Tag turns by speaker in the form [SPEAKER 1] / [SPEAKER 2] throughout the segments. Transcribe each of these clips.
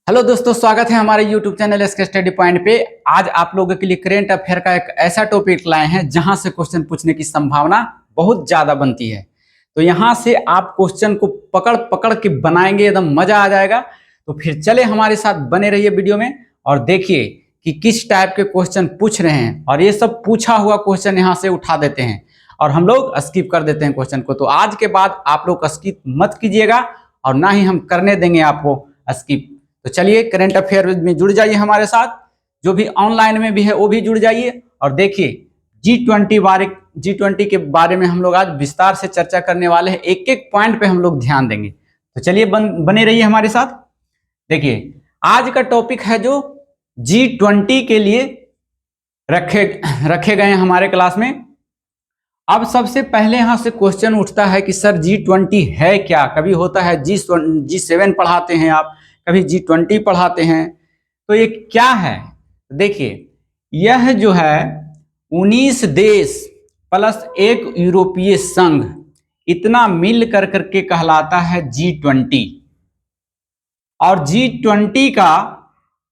[SPEAKER 1] Hello दोस्तों, स्वागत है हमारे YouTube channel S K study point पे। आज आप लोगों के लिए करेंट अफेयर का एक ऐसा टॉपिक लाए हैं जहां से क्वेश्चन पूछने की संभावना बहुत ज़्यादा बनती है। तो यहां से आप क्वेश्चन को पकड़ पकड़ के बनाएंगे, एकदम मज़ा आ जाएगा। तो फिर चले हमारे साथ बने रहिए वीडियो में और देखिए कि किस टाइप के क्वेश्चन पूछ रहे हैं। और ये सब पूछा हुआ क्वेश्चन यहाँ से उठा देते हैं और हम लोग स्किप कर देते हैं क्वेश्चन को। तो आज के बाद आप लोग स्किप मत कीजिएगा और ना ही हम करने देंगे आपको स्किप। तो चलिए करंट अफेयर में जुड़ जाइए हमारे साथ। जो भी ऑनलाइन में भी है वो भी जुड़ जाइए और देखिए G20 के बारे में हम लोग आज विस्तार से चर्चा करने वाले हैं। एक एक पॉइंट पे हम लोग ध्यान देंगे। तो चलिए बने रहिए हमारे साथ। देखिए आज का टॉपिक है जो G20 के लिए रखे गए हैं हमारे क्लास में। अब सबसे पहले यहां से क्वेश्चन उठता है कि सर G20 है क्या। कभी होता है G7 पढ़ाते हैं आप, कभी G20 पढ़ाते हैं, तो ये क्या है। देखिए यह जो है 19 देश प्लस एक यूरोपीय संघ, इतना मिल कर करके कहलाता है G20। और G20 का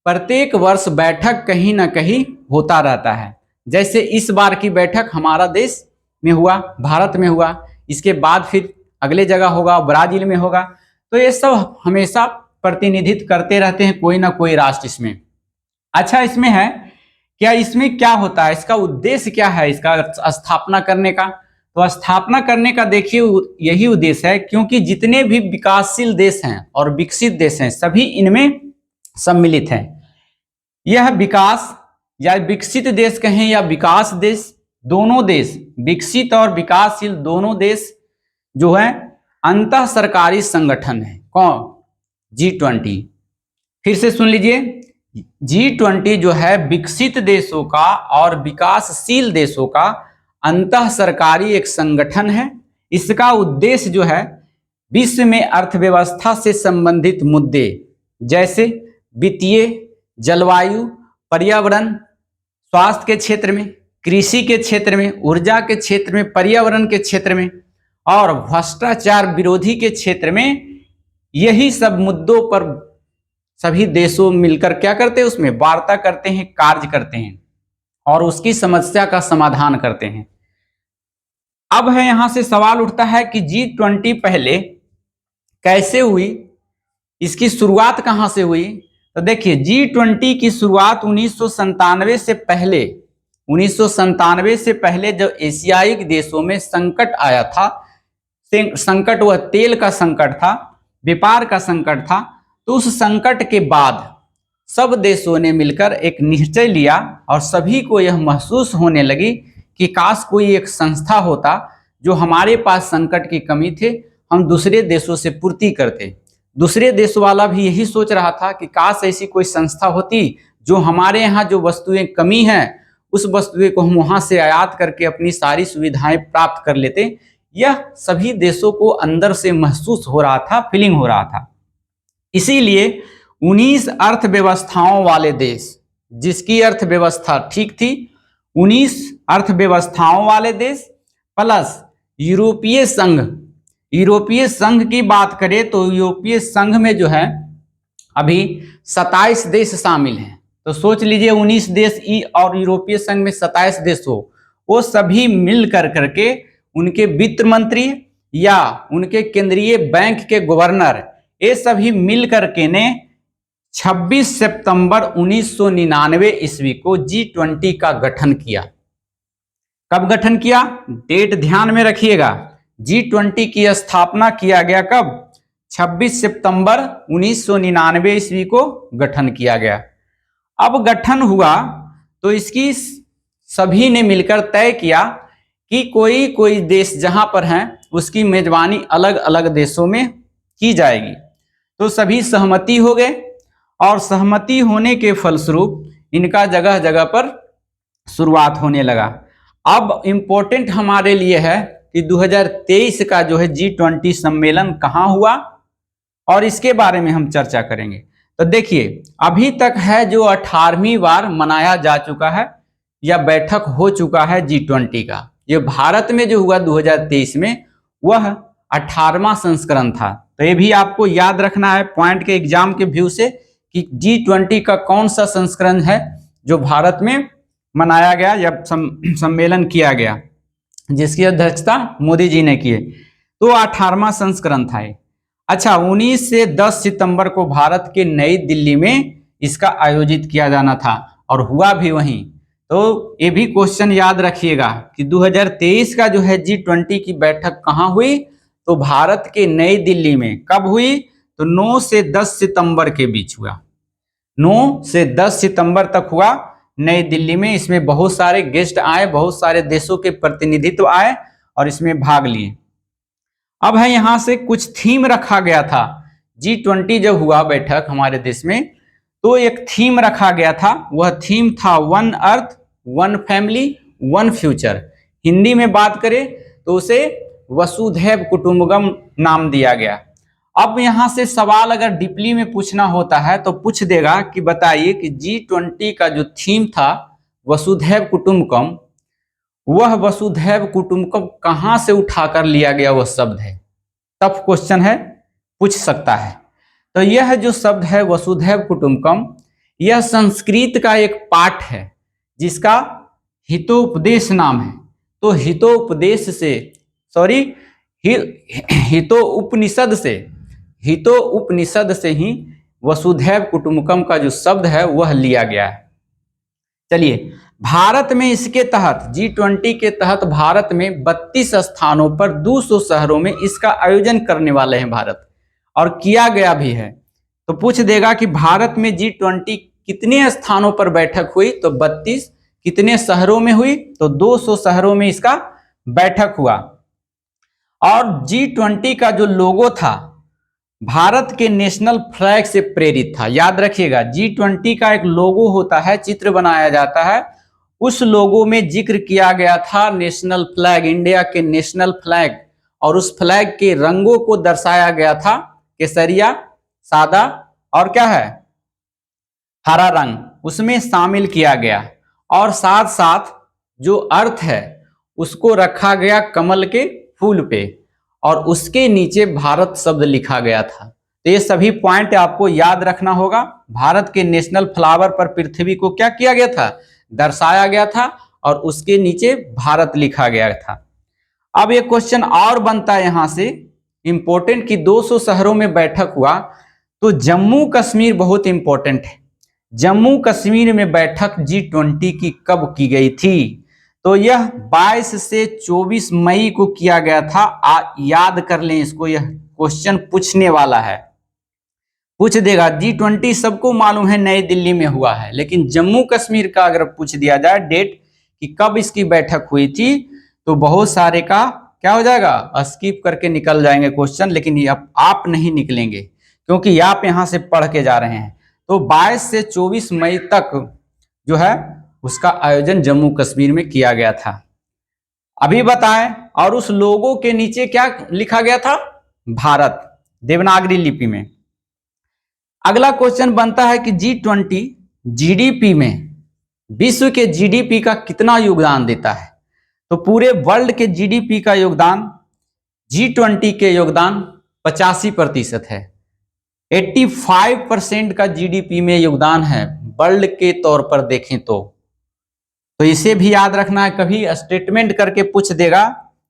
[SPEAKER 1] प्रत्येक वर्ष बैठक कहीं ना कहीं होता रहता है। जैसे इस बार की बैठक हमारा देश में हुआ, भारत में हुआ, इसके बाद फिर अगले जगह होगा, ब्राजील में होगा। तो ये सब हमेशा प्रतिनिधित्व करते रहते हैं कोई ना कोई राष्ट्र इसमें। अच्छा, इसमें है क्या, इसमें क्या होता है, इसका उद्देश्य क्या है, इसका स्थापना करने का। तो स्थापना करने का देखिए यही उद्देश्य है, क्योंकि जितने भी विकासशील देश हैं और विकसित देश हैं सभी इनमें सम्मिलित हैं। यह विकास या विकसित देश कहें या विकास देश, दोनों देश, विकसित और विकासशील दोनों देश जो है अंतः सरकारी संगठन है। कौन? G20। फिर से सुन लीजिए, G20 जो है विकसित देशों का और विकासशील देशों का अंतः सरकारी एक संगठन है। इसका उद्देश्य जो है विश्व में अर्थव्यवस्था से संबंधित मुद्दे जैसे वित्तीय, जलवायु, पर्यावरण, स्वास्थ्य के क्षेत्र में, कृषि के क्षेत्र में, ऊर्जा के क्षेत्र में, पर्यावरण के क्षेत्र में और भ्रष्टाचार विरोधी के क्षेत्र में, यही सब मुद्दों पर सभी देशों मिलकर क्या करते हैं, उसमें वार्ता करते हैं, कार्य करते हैं और उसकी समस्या का समाधान करते हैं। अब है यहां से सवाल उठता है कि G20 पहले कैसे हुई, इसकी शुरुआत कहां से हुई। तो देखिए G20 की शुरुआत 1997 से पहले जब एशियाई देशों में संकट आया था, संकट वह तेल का संकट था, व्यापार का संकट था। तो उस संकट के बाद सब देशों ने मिलकर एक निश्चय लिया और सभी को यह महसूस होने लगी कि काश कोई एक संस्था होता जो हमारे पास संकट की कमी थे हम दूसरे देशों से पूर्ति करते। दूसरे देश वाला भी यही सोच रहा था कि काश ऐसी कोई संस्था होती जो हमारे यहाँ जो वस्तुएं कमी हैं उस वस्तुएं को हम वहां से आयात करके अपनी सारी सुविधाएं प्राप्त कर लेते। यह सभी देशों को अंदर से महसूस हो रहा था, फीलिंग हो रहा था। इसीलिए 19 अर्थव्यवस्थाओं वाले देश, जिसकी अर्थव्यवस्था ठीक थी, 19 अर्थव्यवस्थाओं वाले देश प्लस यूरोपीय संघ। यूरोपीय संघ की बात करें तो यूरोपीय संघ में जो है अभी 27 देश शामिल हैं। तो सोच लीजिए 19 देश और यूरोपीय संघ में 27 देश हो, वो सभी मिल कर करके उनके वित्त मंत्री या उनके केंद्रीय बैंक के गवर्नर, ये सभी मिल करके ने 26 सितंबर 1999 ईस्वी को G20 का गठन किया। कब गठन किया, डेट ध्यान में रखिएगा। G20 की स्थापना किया गया कब, 26 सितंबर 1999 ईस्वी को गठन किया गया। अब गठन हुआ तो इसकी सभी ने मिलकर तय किया कि कोई देश जहां पर हैं उसकी मेजबानी अलग अलग देशों में की जाएगी। तो सभी सहमति हो गए और सहमति होने के फलस्वरूप इनका जगह जगह पर शुरुआत होने लगा। अब इम्पोर्टेंट हमारे लिए है कि 2023 का जो है G20 सम्मेलन कहाँ हुआ और इसके बारे में हम चर्चा करेंगे। तो देखिए अभी तक है जो 18वीं बार मनाया जा चुका है या बैठक हो चुका है G20 का। ये भारत में जो हुआ 2023 में वह 18वां संस्करण था। तो ये भी आपको याद रखना है पॉइंट के एग्जाम के व्यू से कि G20 का कौन सा संस्करण है जो भारत में मनाया गया या सम्मेलन किया गया, जिसकी अध्यक्षता मोदी जी ने की है। तो 18वां संस्करण था ये। अच्छा, 19 से 10 सितंबर को भारत के नई दिल्ली में इसका आयोजित किया जाना था और हुआ भी वहीं। तो ये भी क्वेश्चन याद रखिएगा कि 2023 का जो है G20 की बैठक कहाँ हुई, तो भारत के नई दिल्ली में। कब हुई, तो 9 से 10 सितंबर के बीच हुआ। 9 से 10 सितंबर तक हुआ नई दिल्ली में। इसमें बहुत सारे गेस्ट आए, बहुत सारे देशों के प्रतिनिधित्व आए और इसमें भाग लिए। अब है यहां से कुछ थीम रखा गया था। G20 जब हुआ बैठक हमारे देश में, तो एक थीम रखा गया था। वह थीम था one earth, one family, one future. Hindi में बात करें तो उसे वसुधैव कुटुंबकम नाम दिया गया। अब यहां से सवाल अगर डीपली में पूछना होता है तो पूछ देगा कि बताइए कि G20 का जो थीम था वसुधैव कुटुंबकम, वह वसुधैव कुटुंबकम कहां से उठाकर लिया गया वह शब्द है। टफ क्वेश्चन है, पूछ सकता है। तो यह जो शब्द है वसुधैव कुटुंबकम, यह संस्कृत का एक पाठ है जिसका हितोपदेश नाम है। तो हितोपदेश से हितोपनिषद से ही वसुधैव कुटुंबकम का जो शब्द है वह लिया गया है। चलिए, भारत में इसके तहत G20 के तहत भारत में 32 स्थानों पर 200 शहरों में इसका आयोजन करने वाले हैं भारत, और किया गया भी है। तो पूछ देगा कि भारत में G20 कितने स्थानों पर बैठक हुई, तो 32। कितने शहरों में हुई, तो 200 शहरों में इसका बैठक हुआ। और G20 का जो लोगो था भारत के नेशनल फ्लैग से प्रेरित था। याद रखिएगा, G20 का एक लोगो होता है, चित्र बनाया जाता है, उस लोगो में जिक्र किया गया था नेशनल फ्लैग, इंडिया के नेशनल फ्लैग, और उस फ्लैग के रंगों को दर्शाया गया था केसरिया, सादा और क्या है, हरा रंग, उसमें शामिल किया गया। और साथ साथ जो अर्थ है उसको रखा गया कमल के फूल पे, और उसके नीचे भारत शब्द लिखा गया था। तो ये सभी पॉइंट आपको याद रखना होगा। भारत के नेशनल फ्लावर पर पृथ्वी को क्या किया गया था, दर्शाया गया था, और उसके नीचे भारत लिखा गया था। अब ये क्वेश्चन और बनता है यहां से इंपॉर्टेंट कि 200 शहरों में बैठक हुआ, तो जम्मू कश्मीर बहुत इंपॉर्टेंट है। जम्मू कश्मीर में बैठक G20 की कब की गई थी, तो यह 22 से 24 मई को किया गया था। याद कर लें इसको, यह क्वेश्चन पूछने वाला है, पूछ देगा। G20 सबको मालूम है नई दिल्ली में हुआ है, लेकिन जम्मू कश्मीर का अगर पूछ दिया जाए डेट कि कब इसकी बैठक हुई थी, तो बहुत सारे का क्या हो जाएगा, स्किप करके निकल जाएंगे क्वेश्चन। लेकिन आप नहीं निकलेंगे क्योंकि आप यहां से पढ़ के जा रहे हैं। तो 22 से 24 मई तक जो है उसका आयोजन जम्मू कश्मीर में किया गया था। अभी बताएं, और उस लोगों के नीचे क्या लिखा गया था, भारत, देवनागरी लिपि में। अगला क्वेश्चन बनता है कि G20 जीडीपी में, विश्व के जीडीपी का कितना योगदान देता है, तो पूरे वर्ल्ड के जीडीपी का योगदान G20 के योगदान 85% है। 85% का जीडीपी में योगदान है वर्ल्ड के तौर पर देखें तो इसे भी याद रखना है। कभी स्टेटमेंट करके पूछ देगा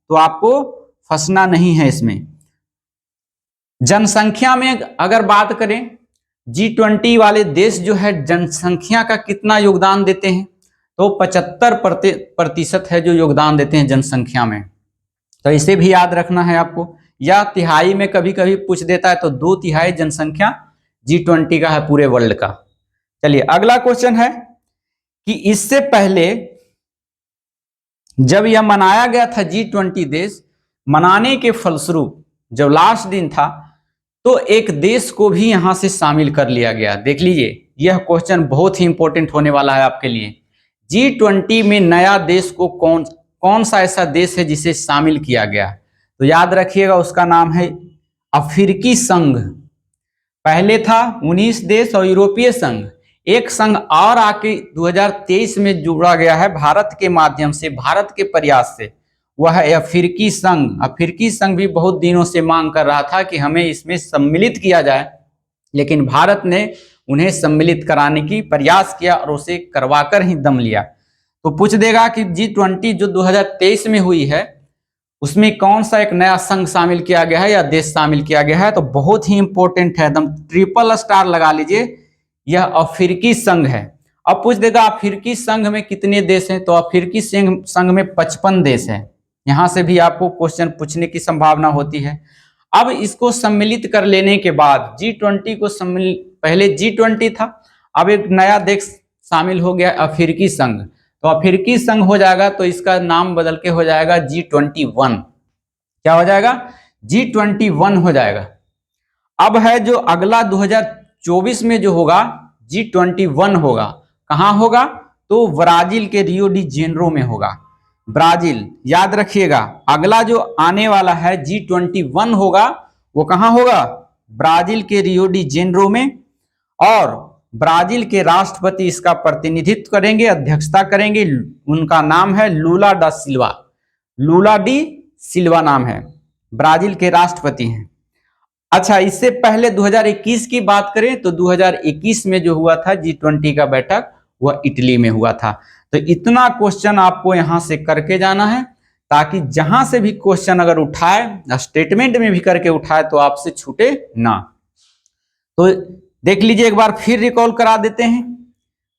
[SPEAKER 1] तो आपको फंसना नहीं है इसमें। जनसंख्या में अगर बात करें, G20 वाले देश जो है जनसंख्या का कितना योगदान देते हैं, तो 75% है जो योगदान देते हैं जनसंख्या में। तो इसे भी याद रखना है आपको। या तिहाई में कभी कभी पूछ देता है, तो 2/3 जनसंख्या G20 का है पूरे वर्ल्ड का। चलिए, अगला क्वेश्चन है कि इससे पहले जब यह मनाया गया था G20 देश, मनाने के फलस्वरूप जब लास्ट दिन था तो एक देश को भी यहां से शामिल कर लिया गया। देख लीजिए, यह क्वेश्चन बहुत ही इंपॉर्टेंट होने वाला है आपके लिए। G20 में नया देश को कौन सा ऐसा देश है जिसे शामिल किया गया, तो याद रखिएगा उसका नाम है अफ्रीकी संघ। पहले था 19 देश और यूरोपीय संघ, एक संघ और आके 2023 में जुड़ा गया है भारत के माध्यम से, भारत के प्रयास से, वह है अफ्रीकी संघ। अफ्रीकी संघ भी बहुत दिनों से मांग कर रहा था कि हमें इसमें सम्मिलित किया जाए, लेकिन भारत ने उन्हें सम्मिलित कराने की प्रयास किया और उसे करवाकर ही दम लिया। तो पूछ देगा कि G20 जो 2023 में हुई है उसमें कौन सा एक नया संघ शामिल किया गया है या देश शामिल किया गया है, तो बहुत ही इंपॉर्टेंट है, एकदम ट्रिपल स्टार लगा लीजिए, यह अफ्रीकी संघ है। अब पूछ देगा अफ्रीकी संघ में कितने देश हैं, तो अफ्रीकी संघ में 55 देश हैं। यहां से भी आपको क्वेश्चन पूछने की संभावना होती है। अब इसको सम्मिलित कर लेने के बाद G20 को पहले G20 था, अब एक नया देश शामिल हो गया अफ्रीकी संघ, तो अफ्रीकी संघ हो जाएगा, तो इसका नाम बदल के हो जाएगा G21। क्या हो जाएगा? G21 हो जाएगा। अब है जो अगला 2024 में जो होगा G21 होगा, कहां होगा? तो ब्राजील के रियो डी जेनेरो में होगा। ब्राजील, याद रखिएगा, अगला जो आने वाला है G21 होगा वो कहां होगा? ब्राजील के रियो डी जेनेरो में, और ब्राजील के राष्ट्रपति इसका प्रतिनिधित्व करेंगे, अध्यक्षता करेंगे, उनका नाम है लूला डा सिल्वा। लूला डी सिल्वा नाम है, ब्राजील के राष्ट्रपति हैं। अच्छा, इससे पहले 2021 की बात करें तो 2021 में जो हुआ था G20 का बैठक वह इटली में हुआ था। तो इतना क्वेश्चन आपको यहां से करके जाना है, ताकि जहां से भी क्वेश्चन अगर उठाए, स्टेटमेंट में भी करके उठाए, तो आपसे छूटे ना। तो देख लीजिए, एक बार फिर रिकॉल करा देते हैं।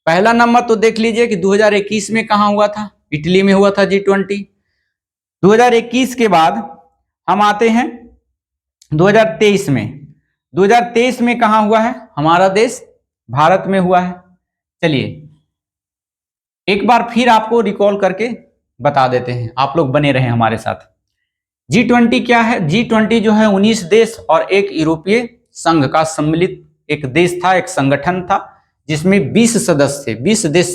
[SPEAKER 1] पहला नंबर तो देख लीजिए कि 2021 में कहां हुआ था? इटली में हुआ था G20। 2021 के बाद हम आते हैं 2023 में। 2023 में कहां हुआ है? हमारा देश भारत में हुआ है। चलिए एक बार फिर आपको रिकॉल करके बता देते हैं, आप लोग बने रहें हमारे साथ। G20 क्या है? G20 जो है 19 देश और एक यूरोपीय संघ का सम्मिलित एक देश था, एक संगठन था, जिसमें 20 सदस्य थे, 20 देश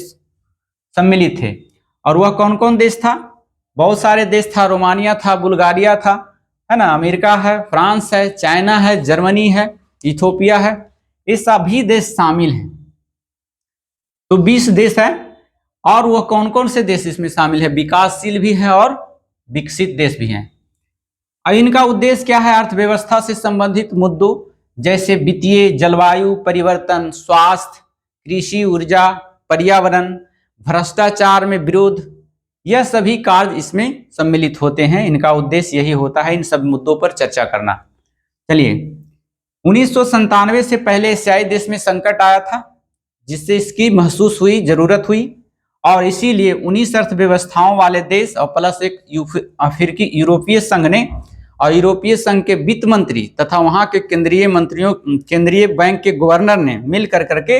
[SPEAKER 1] सम्मिलित थे। और वह कौन कौन देश था? बहुत सारे देश था, रोमानिया था, बुल्गारिया था, है ना, अमेरिका है, फ्रांस है, चाइना है, जर्मनी है, इथोपिया है, ये सभी देश शामिल हैं। तो 20 देश है। और वह कौन कौन से देश इसमें शामिल है? विकासशील भी है और विकसित देश भी हैं। और इनका उद्देश्य क्या है? अर्थव्यवस्था से संबंधित मुद्दों जैसे वित्तीय, जलवायु परिवर्तन, स्वास्थ्य, कृषि, ऊर्जा, पर्यावरण, भ्रष्टाचार में विरोध, यह सभी कार्य इसमें सम्मिलित होते हैं। इनका उद्देश्य यही होता है, इन सब मुद्दों पर चर्चा करना। चलिए, 1997 से पहले एशियाई देश में संकट आया था, जिससे इसकी महसूस हुई, जरूरत हुई, और इसीलिए 19 अर्थव्यवस्थाओं वाले देश और प्लस एक अफ्रीकी यूरोपीय संघ ने, और यूरोपीय संघ के वित्त मंत्री तथा वहां के केंद्रीय मंत्रियों, केंद्रीय बैंक के गवर्नर ने मिलकर करके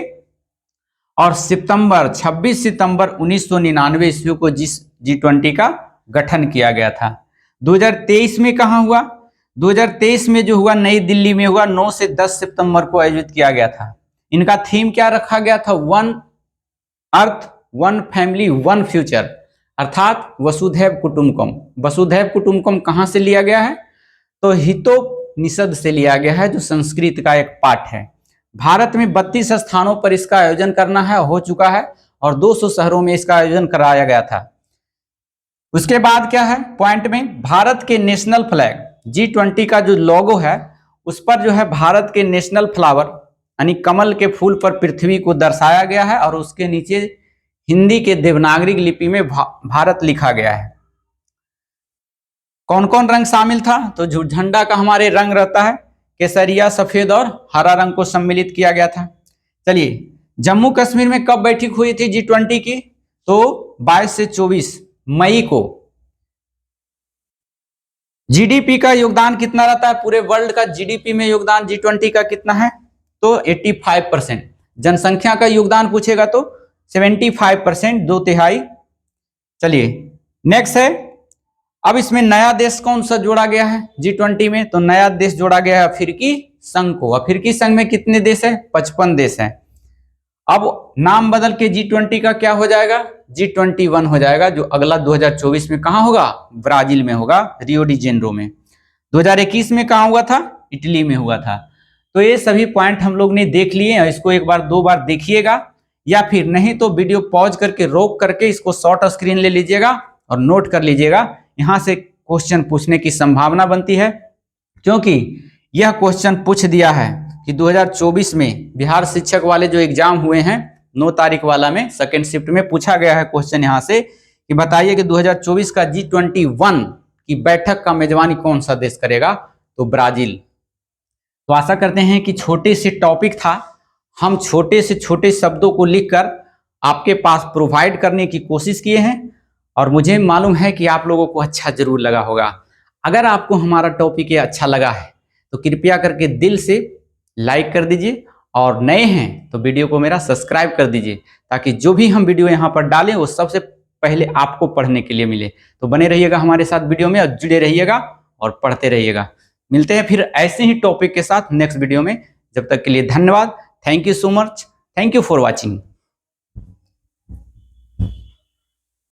[SPEAKER 1] और 26 सितंबर 1999 ईस्वी को G20 का गठन किया गया था। 2023 में कहां हुआ? 2023 में जो हुआ नई दिल्ली में हुआ, 9 से 10 सितंबर को आयोजित किया गया था। इनका थीम क्या रखा गया था? One earth, one family, one future, अर्थात वसुधैव कुटुंबकम। वसुधैव कुटुंबकम कहां से लिया गया है? तो हितोपनिषद से लिया गया है, जो संस्कृत का एक पाठ है। भारत में 32 स्थानों पर इसका आयोजन करना है, हो चुका है, और 200 शहरों में इसका आयोजन कराया गया था। उसके बाद क्या है पॉइंट में? भारत के नेशनल फ्लैग, G20 का जो लोगो है उस पर जो है भारत के नेशनल फ्लावर यानी कमल के फूल पर पृथ्वी को दर्शाया गया है, और उसके नीचे हिंदी के देवनागरी लिपि में भारत लिखा गया है। कौन कौन रंग शामिल था? तो जो झंडा का हमारे रंग रहता है केसरिया, सफेद और हरा रंग को सम्मिलित किया गया था। चलिए, जम्मू कश्मीर में कब बैठक हुई थी G20 की? तो 22 से 24 मई को। जीडीपी का योगदान कितना रहता है? पूरे वर्ल्ड का जीडीपी में योगदान G20 का कितना है? तो 85%। जनसंख्या का योगदान पूछेगा तो 75%, 2/3। चलिए नेक्स्ट है, अब इसमें नया देश कौन सा जोड़ा गया है G20 में? तो नया देश जोड़ा गया है अफ्रीकी संघ को। अफ्रीकी संघ में कितने देश है? 55 देश हैं। अब नाम बदल के G20 का क्या हो जाएगा? G21 हो जाएगा, जो अगला 2024 में कहां होगा? ब्राजील में होगा, रियो डी जेनेरो में। 2021 में कहां हुआ था? इटली में हुआ था। तो ये सभी पॉइंट हम लोग ने देख लिए, इसको एक बार 2 बार देखिएगा, या फिर नहीं तो वीडियो पॉज करके रोक करके इसको शॉर्ट स्क्रीन ले लीजिएगा और नोट कर लीजिएगा। यहां से क्वेश्चन पूछने की संभावना बनती है, क्योंकि यह क्वेश्चन पूछ दिया है कि 2024 में बिहार शिक्षक वाले जो एग्जाम हुए हैं 9 तारीख वाला में सेकेंड शिफ्ट में पूछा गया है क्वेश्चन यहाँ से कि बताइए कि 2024 का G21 की बैठक का मेजबानी कौन सा देश करेगा, तो ब्राजील। तो आशा करते हैं कि छोटे से टॉपिक था, हम छोटे से छोटे शब्दों को लिखकर आपके पास प्रोवाइड करने की कोशिश किए हैं और मुझे मालूम है कि आप लोगों को अच्छा जरूर लगा होगा। अगर आपको हमारा टॉपिक ये अच्छा लगा है तो कृपया करके दिल से लाइक कर दीजिए और नए हैं तो वीडियो को मेरा सब्सक्राइब कर दीजिए ताकि जो भी हम वीडियो यहाँ पर डालें वो सबसे पहले आपको पढ़ने के लिए मिले। तो बने रहिएगा हमारे साथ वीडियो में और जुड़े रहिएगा और पढ़ते रहिएगा। मिलते हैं फिर ऐसे ही टॉपिक के साथ नेक्स्ट वीडियो में। जब तक के लिए धन्यवाद। Thank you so much. Thank you for watching.